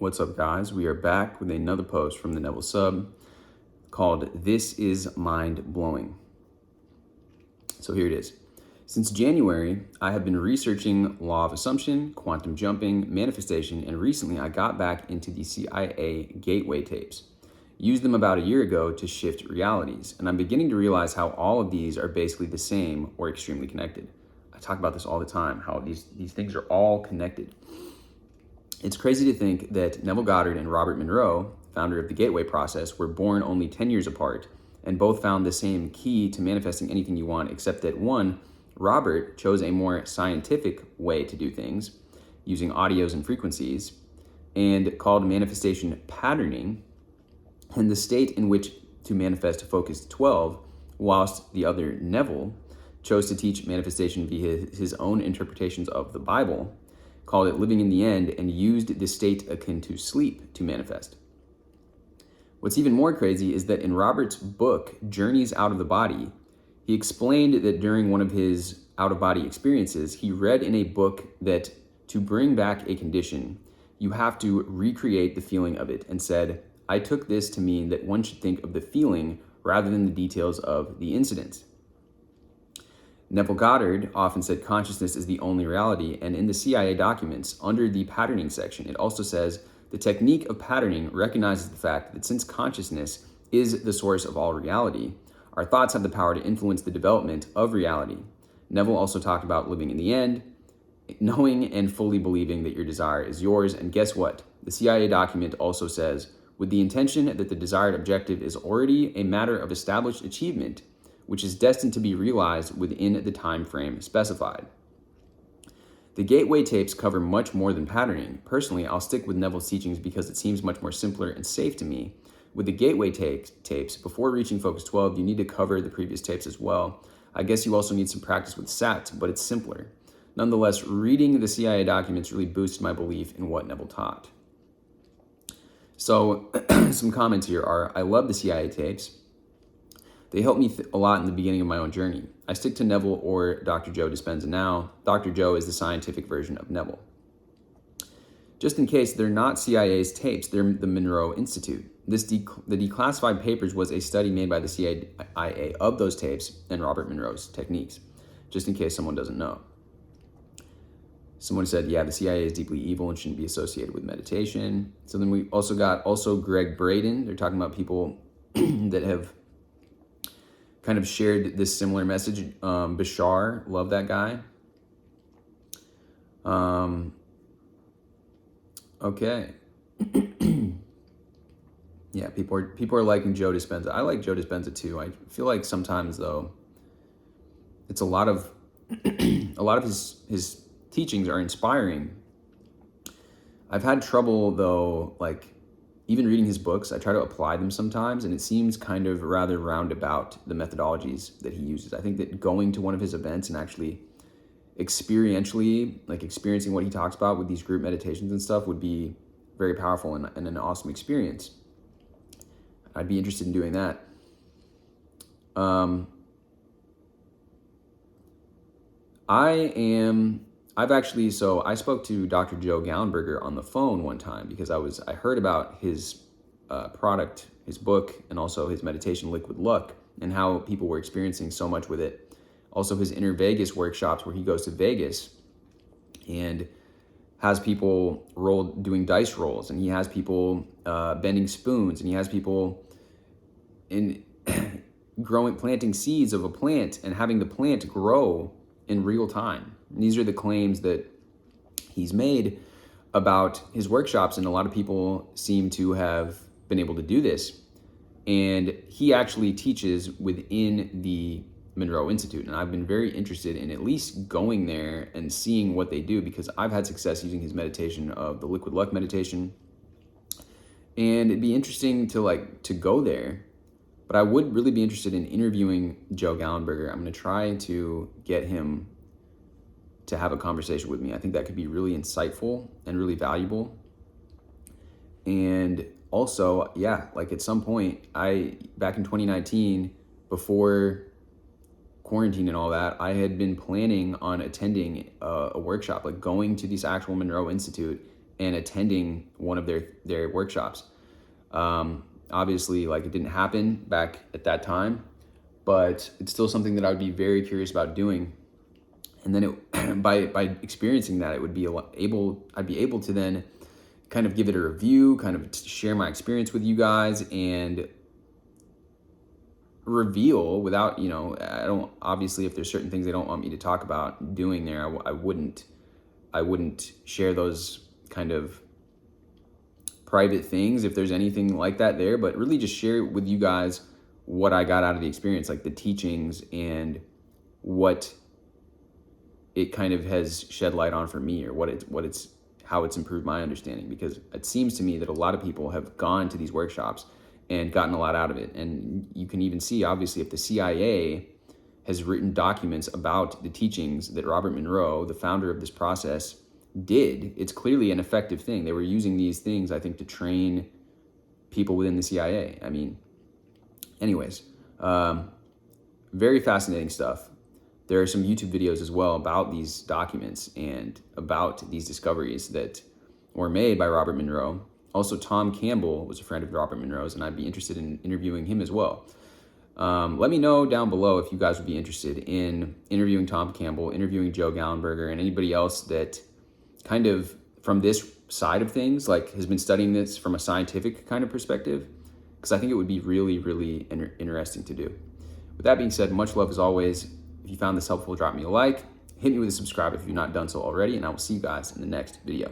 What's up, guys? We are back with another post from the Neville Sub called This is Mind Blowing. So here it is. Since January, I have been researching law of assumption, quantum jumping, manifestation, and recently I got back into the CIA gateway tapes. Used them about a year ago to shift realities, and I'm beginning to realize how all of these are basically the same or extremely connected. I talk about this all the time, how these things are all connected. It's crazy to think that Neville Goddard and Robert Monroe, founder of the Gateway process, were born only 10 years apart and both found the same key to manifesting anything you want, except that one, Robert chose a more scientific way to do things, using audios and frequencies, and called manifestation patterning, and the state in which to manifest focused 12, whilst the other, Neville, chose to teach manifestation via his own interpretations of the Bible, called it living in the end, and used the state akin to sleep to manifest. What's even more crazy is that in Robert's book, Journeys Out of the Body, he explained that during one of his out-of-body experiences, he read in a book that to bring back a condition, you have to recreate the feeling of it, and said, I took this to mean that one should think of the feeling rather than the details of the incident. Neville Goddard often said consciousness is the only reality, and in the CIA documents, under the patterning section, it also says, the technique of patterning recognizes the fact that since consciousness is the source of all reality, our thoughts have the power to influence the development of reality. Neville also talked about living in the end, knowing and fully believing that your desire is yours, and guess what? The CIA document also says, with the intention that the desired objective is already a matter of established achievement, which is destined to be realized within the time frame specified. The Gateway tapes cover much more than patterning. Personally, I'll stick with Neville's teachings because it seems much more simpler and safe to me. With the Gateway tapes, before reaching Focus 12, you need to cover the previous tapes as well. I guess you also need some practice with SAT, but it's simpler. Nonetheless, reading the CIA documents really boosted my belief in what Neville taught. So, some comments here are, I love the CIA tapes. They helped me a lot in the beginning of my own journey. I stick to Neville or Dr. Joe Dispenza now. Dr. Joe is the scientific version of Neville. Just in case, they're not CIA's tapes, they're the Monroe Institute. The declassified papers was a study made by the CIA of those tapes and Robert Monroe's techniques, just in case someone doesn't know. Someone said, yeah, the CIA is deeply evil and shouldn't be associated with meditation. So then we also got Greg Braden. They're talking about people that have kind of shared this similar message. Bashar, love that guy. Okay. Yeah, people are liking Joe Dispenza. I like Joe Dispenza too. I feel like sometimes though, it's a lot of his teachings are inspiring. I've had trouble though, like even reading his books, I try to apply them sometimes, and it seems kind of rather roundabout, the methodologies that he uses. I think that going to one of his events and actually experientially, like experiencing what he talks about with these group meditations and stuff would be very powerful and an awesome experience. I'd be interested in doing that. I spoke to Dr. Joe Gallenberger on the phone one time because I heard about his product, his book, and also his meditation, Liquid Luck, and how people were experiencing so much with it. Also his Inner Vegas workshops where he goes to Vegas and has people doing dice rolls, and he has people bending spoons, and he has people planting seeds of a plant and having the plant grow in real time. And these are the claims that he's made about his workshops, and a lot of people seem to have been able to do this. And he actually teaches within the Monroe Institute, and I've been very interested in at least going there and seeing what they do, because I've had success using his meditation of the Liquid Luck meditation, and it'd be interesting to go there. But I would really be interested in interviewing Joe Gallenberger. I'm going to try to get him to have a conversation with me. I think that could be really insightful and really valuable. And also, yeah, like at some point, back in 2019, before quarantine and all that, I had been planning on attending a workshop, like going to this actual Monroe Institute and attending one of their workshops. Obviously, like, it didn't happen back at that time, but it's still something that I would be very curious about doing. And then by experiencing that, I'd be able to then kind of give it a review, kind of share my experience with you guys, and reveal without, I don't, obviously, if there's certain things they don't want me to talk about doing there, I wouldn't share those kind of private things if there's anything like that there, but really just share with you guys what I got out of the experience, like the teachings and what it kind of has shed light on for me, or how it's improved my understanding. Because it seems to me that a lot of people have gone to these workshops and gotten a lot out of it. And you can even see, obviously, if the CIA has written documents about the teachings that Robert Monroe, the founder of this process, did, it's clearly an effective thing. They were using these things, I think, to train people within the CIA. I mean, anyways, very fascinating stuff. There are some YouTube videos as well about these documents and about these discoveries that were made by Robert Monroe. Also, Tom Campbell was a friend of Robert Monroe's, and I'd be interested in interviewing him as well. Let me know down below if you guys would be interested in interviewing Tom Campbell, interviewing Joe Gallenberger, and anybody else that kind of, from this side of things, like, has been studying this from a scientific kind of perspective, because I think it would be really, really interesting to do. With that being said, much love as always. If you found this helpful, drop me a like, hit me with a subscribe if you've not done so already, and I will see you guys in the next video.